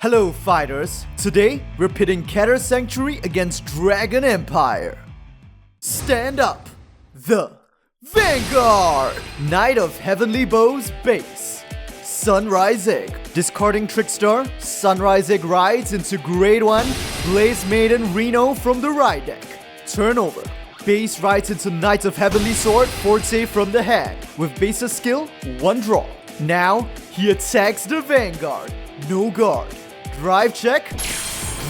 Hello fighters, today we're pitting Keter Sanctuary against Dragon Empire. Stand up, the Vanguard! Knight of Heavenly Bows base. Sunrise Egg. Discarding Trickstar, Sunrise Egg rides into Grade 1, Blaze Maiden Reno from the right deck. Turnover. Base rides into Knight of Heavenly Sword, Forte from the hand. With base's skill, 1 draw. Now, he attacks the Vanguard. No guard. Drive check.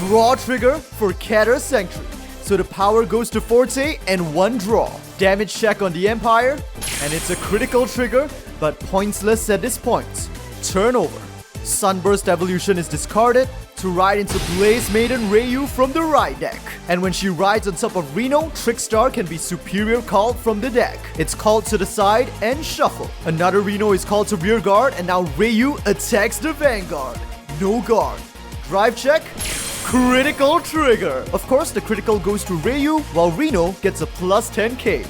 Draw trigger for Keter Sanctuary. So the power goes to Forte and 1 draw. Damage check on the Empire. And it's a critical trigger, but pointsless at this point. Turnover. Sunburst Evolution is discarded to ride into Blaze Maiden Ryu from the right deck. And when she rides on top of Reno, Trickstar can be superior called from the deck. It's called to the side and shuffle. Another Reno is called to rear guard and now Ryu attacks the Vanguard. No guard. Drive check. Critical trigger. Of course, the critical goes to Ryu while Reno gets a plus 10k.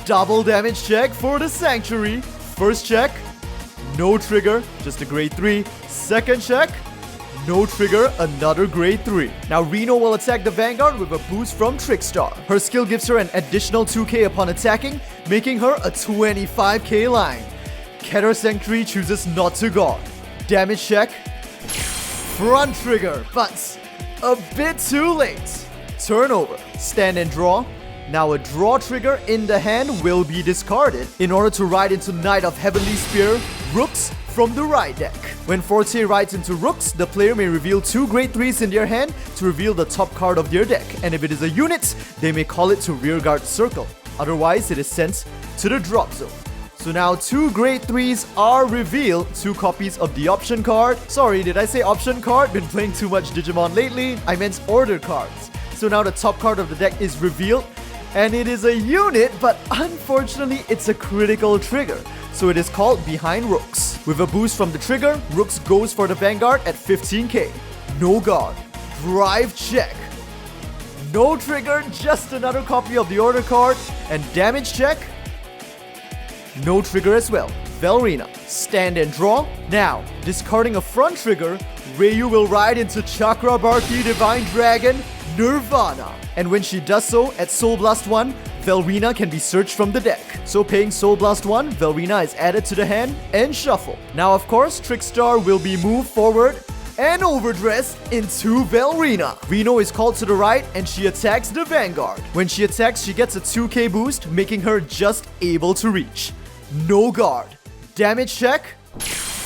Double damage check for the Sanctuary. First check. No trigger, just a grade 3. Second check. No trigger, another grade 3. Now Reno will attack the Vanguard with a boost from Trickstar. Her skill gives her an additional 2k upon attacking, making her a 25k line. Keter Sanctuary chooses not to guard. Damage check. Front trigger, but a bit too late. Turnover. Stand and draw. Now a draw trigger in the hand will be discarded in order to ride into Knight of Heavenly Spear, Rooks from the right deck. When Forte rides into Rooks, the player may reveal 2 grade 3s in their hand to reveal the top card of their deck. And if it is a unit, they may call it to rearguard circle. Otherwise, it is sent to the drop zone. So now 2 grade 3s are revealed, 2 copies of the option card. Sorry, did I say option card? Been playing too much Digimon lately. I meant order cards. So now the top card of the deck is revealed. And it is a unit, but unfortunately, it's a critical trigger. So it is called Behind Rooks. With a boost from the trigger, Rooks goes for the Vanguard at 15k. No guard. Drive check. No trigger, just another copy of the order card. And damage check. No trigger as well. Velrina. Stand and draw. Now, discarding a front trigger, Ryu will ride into Chakrabarki Divine Dragon Nirvana. And when she does so, at Soul Blast 1, Velrina can be searched from the deck. So paying Soul Blast 1, Velrina is added to the hand and shuffle. Now of course, Trickstar will be moved forward and overdressed into Velrina. Reno is called to the right and she attacks the Vanguard. When she attacks, she gets a 2k boost, making her just able to reach. No guard. Damage check.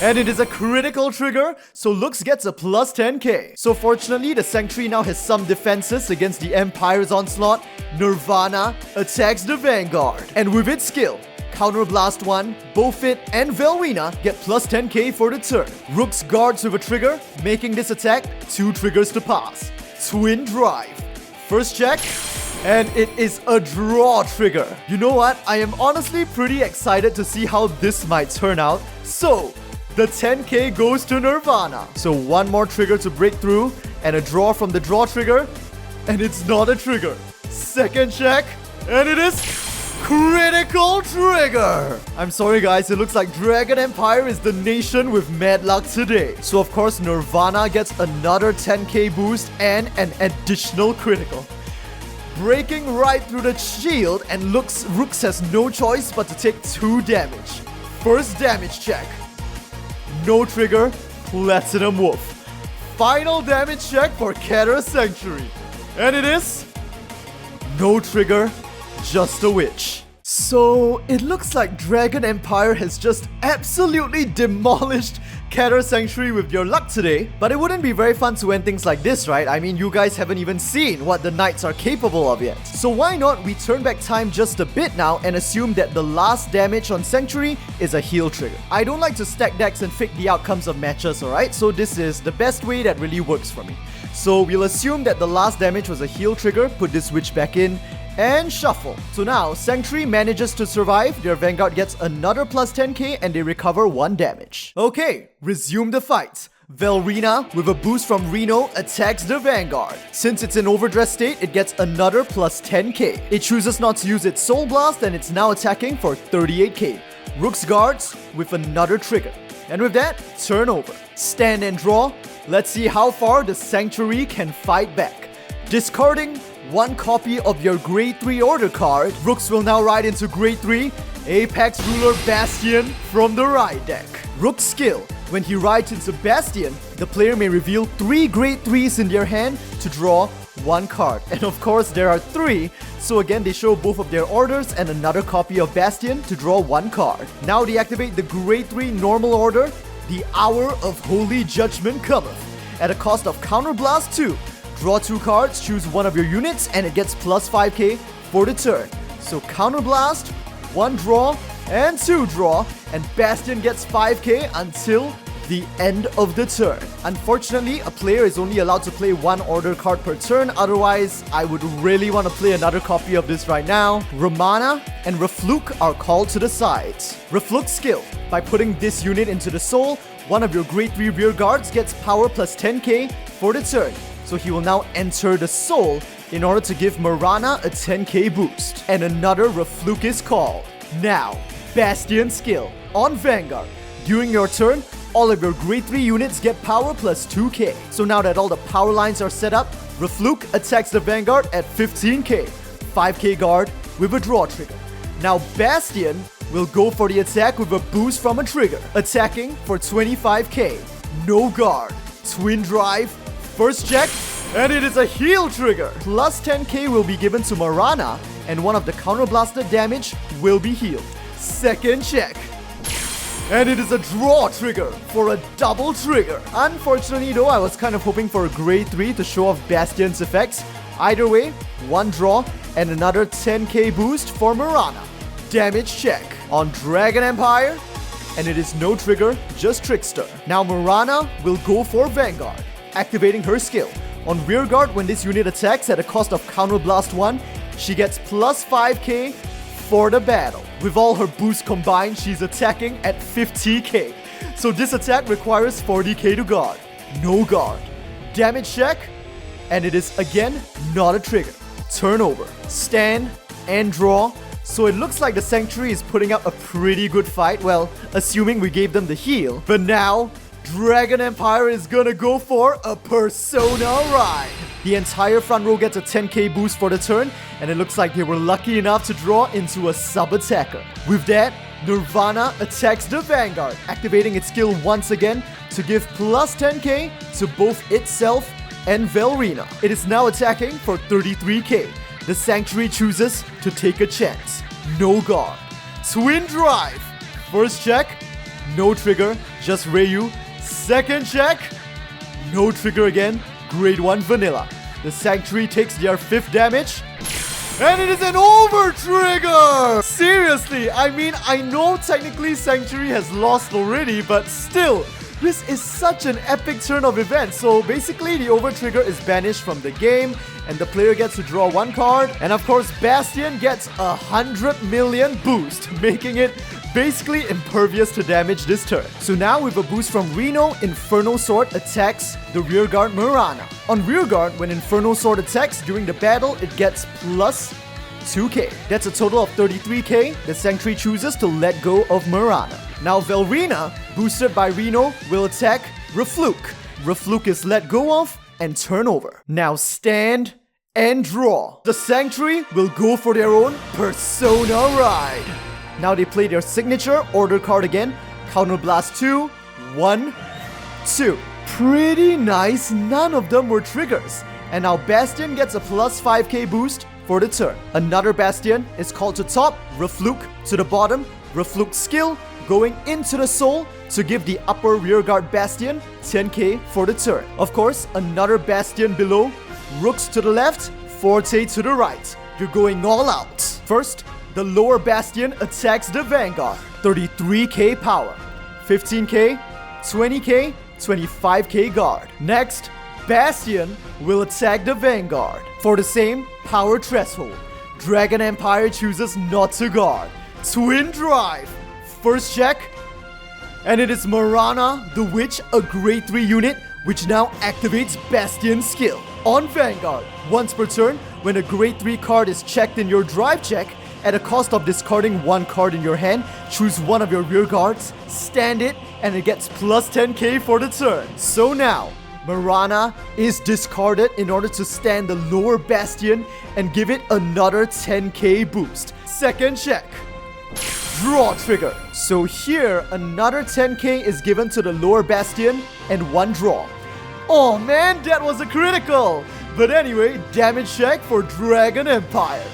And it is a critical trigger, so Lux gets a plus 10k. So fortunately, the Sanctuary now has some defenses against the Empire's onslaught. Nirvana attacks the Vanguard. And with its skill, Counter Blast 1, Bofit, and Velrina get plus 10k for the turn. Rooks guards with a trigger, making this attack 2 triggers to pass. Twin Drive. First check. And it is a draw trigger. You know what? I am honestly pretty excited to see how this might turn out. So, the 10k goes to Nirvana. So 1 more trigger to break through and a draw from the draw trigger. And it's not a trigger. Second check. And it is critical trigger. I'm sorry guys, it looks like Dragon Empire is the nation with mad luck today. So of course Nirvana gets another 10k boost and an additional critical. Breaking right through the shield and Rooks has no choice but to take 2 damage. First damage check. No trigger, Platinum Wolf. Final damage check for Keter Sanctuary. And it is no trigger, just a witch. So it looks like Dragon Empire has just absolutely demolished Keter Sanctuary with your luck today. But it wouldn't be very fun to end things like this, right? I mean, you guys haven't even seen what the Knights are capable of yet. So why not we turn back time just a bit now and assume that the last damage on Sanctuary is a heal trigger. I don't like to stack decks and fake the outcomes of matches, alright? So this is the best way that really works for me. So we'll assume that the last damage was a heal trigger, put this witch back in, and shuffle. So now, Sanctuary manages to survive, their Vanguard gets another plus 10k and they recover 1 damage. Okay, resume the fight. Velrina, with a boost from Reno, attacks the Vanguard. Since it's in overdress state, it gets another plus 10k. It chooses not to use its Soul Blast and it's now attacking for 38k. Rooks guards with another trigger. And with that, turn over. Stand and draw. Let's see how far the Sanctuary can fight back. Discarding one copy of your Grade 3 order card, Rooks will now ride into Grade 3, Apex Ruler Bastion from the ride deck. Rook's skill. When he rides into Bastion, the player may reveal 3 Grade 3s in their hand to draw one card. And of course, there are 3, so again, they show both of their orders and another copy of Bastion to draw one card. Now deactivate the Grade 3 normal order. The Hour of Holy Judgment cometh. At a cost of Counterblast 2, draw 2 cards, choose one of your units, and it gets plus 5k for the turn. So Counterblast, 1 draw, and 2 draw, and Bastion gets 5k until the end of the turn. Unfortunately, a player is only allowed to play 1 order card per turn, otherwise I would really want to play another copy of this right now. Ramana and Refluke are called to the sides. Refluke's skill. By putting this unit into the soul, one of your Grade 3 rear guards gets power plus 10k for the turn. So he will now enter the soul in order to give Marana a 10k boost. And another Refluke is called. Now, Bastion skill. On Vanguard, during your turn, all of your Grade 3 units get power plus 2k. So now that all the power lines are set up, Refluke attacks the Vanguard at 15k, 5k guard with a draw trigger. Now Bastion will go for the attack with a boost from a trigger, attacking for 25k, no guard, twin drive, first check, and it is a heal trigger. Plus 10k will be given to Marana, and one of the counterblasted damage will be healed. Second check. And it is a draw trigger for a double trigger. Unfortunately though, I was kind of hoping for a Grade 3 to show off Bastion's effects. Either way, 1 draw and another 10k boost for Marana. Damage check on Dragon Empire, and it is no trigger, just Trickster. Now Marana will go for Vanguard, activating her skill. On Rearguard, when this unit attacks at a cost of Counterblast 1, she gets plus 5k for the battle. With all her boosts combined, she's attacking at 50k. So this attack requires 40k to guard. No guard. Damage check, and it is again not a trigger. Turn over. Stand and draw. So it looks like the Sanctuary is putting up a pretty good fight. Well, assuming we gave them the heal. But now, Dragon Empire is gonna go for a Persona ride. The entire front row gets a 10k boost for the turn, and it looks like they were lucky enough to draw into a sub-attacker. With that, Nirvana attacks the Vanguard, activating its skill once again to give plus 10k to both itself and Velrina. It is now attacking for 33k. The Sanctuary chooses to take a chance. No guard. Twin drive. First check, no trigger, just Ryu. Second check, no trigger again, Grade 1 vanilla. The Sanctuary takes their 5th damage, and it is an over trigger! Seriously, I mean, I know technically Sanctuary has lost already, but still, this is such an epic turn of events. So basically, the over trigger is banished from the game, and the player gets to draw 1 card. And of course, Bastion gets 100 million boost, making it basically impervious to damage this turn. So now with a boost from Reno, Inferno Sword attacks the rearguard Marana. On rearguard, when Inferno Sword attacks during the battle, it gets plus 2k. That's a total of 33k. The Sanctuary chooses to let go of Marana. Now Velrina, boosted by Reno, will attack Refluke. Refluke is let go of and turn over. Now stand and draw. The Sanctuary will go for their own Persona ride. Now they play their signature order card again. Counterblast 2, 1, 2. Pretty nice, none of them were triggers. And now Bastion gets a plus 5k boost for the turn. Another Bastion is called to top, Refluke to the bottom. Refluke's skill going into the soul to give the upper rearguard Bastion 10k for the turn. Of course, another Bastion below, Rooks to the left, Forte to the right. You're going all out. First, the lower Bastion attacks the Vanguard. 33k power, 15k, 20k, 25k guard. Next, Bastion will attack the Vanguard. For the same power threshold, Dragon Empire chooses not to guard. Twin drive. First check, and it is Marana the Witch, a Grade 3 unit, which now activates Bastion's skill. On Vanguard, once per turn, when a Grade 3 card is checked in your drive check, at a cost of discarding 1 card in your hand, choose one of your rear guards, stand it, and it gets plus 10k for the turn. So now, Marana is discarded in order to stand the lower bastion and give it another 10k boost. Second check. Draw trigger. So here, another 10k is given to the lower bastion and one draw. Oh man, that was a critical! But anyway, damage check for Dragon Empire.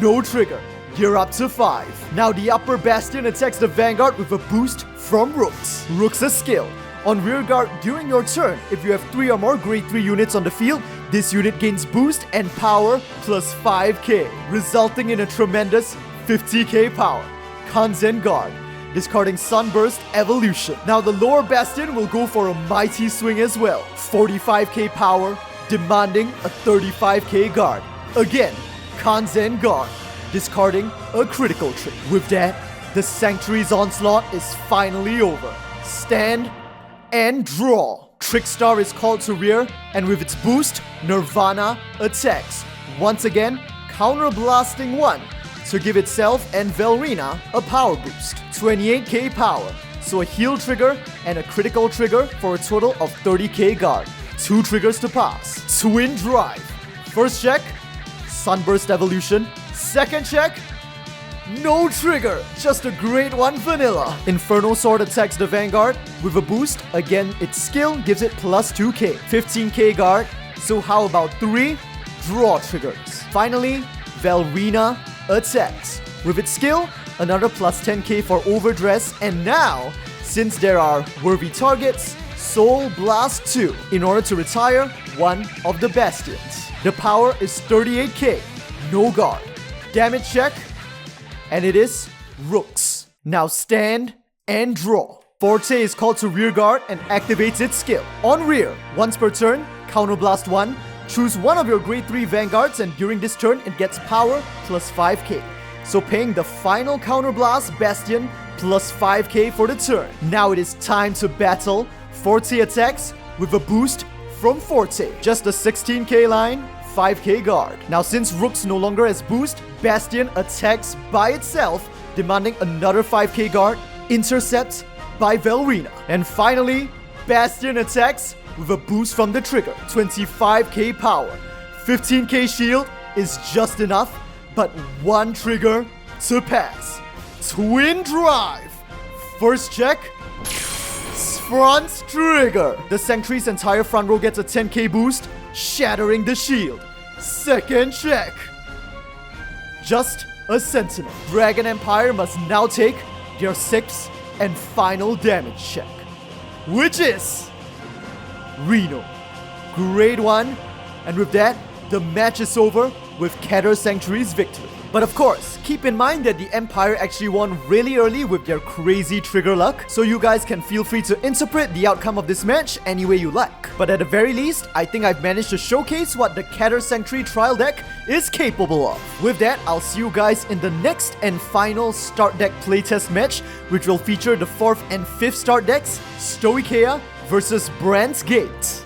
No trigger. You're up to 5. Now the upper bastion attacks the Vanguard with a boost from Rooks. Rooks' skill. On rearguard during your turn, if you have 3 or more grade 3 units on the field, this unit gains boost and power plus 5k, resulting in a tremendous 50k power. Kanzen Guard, discarding Sunburst Evolution. Now the lower bastion will go for a mighty swing as well. 45k power, demanding a 35k guard. Again, Kanzen Guard, discarding a critical trick. With that, the Sanctuary's onslaught is finally over. Stand and draw. Trickstar is called to rear, and with its boost, Nirvana attacks. Once again, counterblasting 1 to give itself and Velrina a power boost. 28k power, so a heal trigger and a critical trigger for a total of 30k guard. 2 triggers to pass. Twin Drive. First check, Sunburst Evolution. Second check, no trigger, just a grade 1 vanilla. Inferno Sword attacks the Vanguard with a boost. Again, its skill gives it plus 2k, 15k guard. So how about 3 draw triggers? Finally, Velrina attacks. With its skill, another plus 10k for overdress. And now, since there are worthy targets, Soul Blast 2 in order to retire one of the bastions. The power is 38k, no guard. Damage check, and it is Rooks. Now stand and draw. Forte is called to rearguard and activates its skill. On rear, once per turn, counterblast 1. Choose one of your grade 3 Vanguards, and during this turn, it gets power plus 5k. So paying the final counterblast bastion plus 5k for the turn. Now it is time to battle. Forte attacks with a boost from Forte. Just a 16k line, 5k guard. Now since Rooks no longer has boost, Bastion attacks by itself, demanding another 5k guard, intercept by Velrina. And finally, Bastion attacks with a boost from the trigger, 25k power. 15k shield is just enough, but 1 trigger to pass. Twin Drive. First check, front trigger. The Sanctuary's entire front row gets a 10k boost, shattering the shield. Second check, just a sentinel. Dragon Empire must now take their 6th and final damage check, which is Reno, grade 1. And with that, the match is over with Keter Sanctuary's victory. But of course, keep in mind that the Empire actually won really early with their crazy trigger luck, so you guys can feel free to interpret the outcome of this match any way you like. But at the very least, I think I've managed to showcase what the Keter Sanctuary trial deck is capable of. With that, I'll see you guys in the next and final start deck playtest match, which will feature the 4th and 5th start decks, Stoicheia versus Brand's Gate.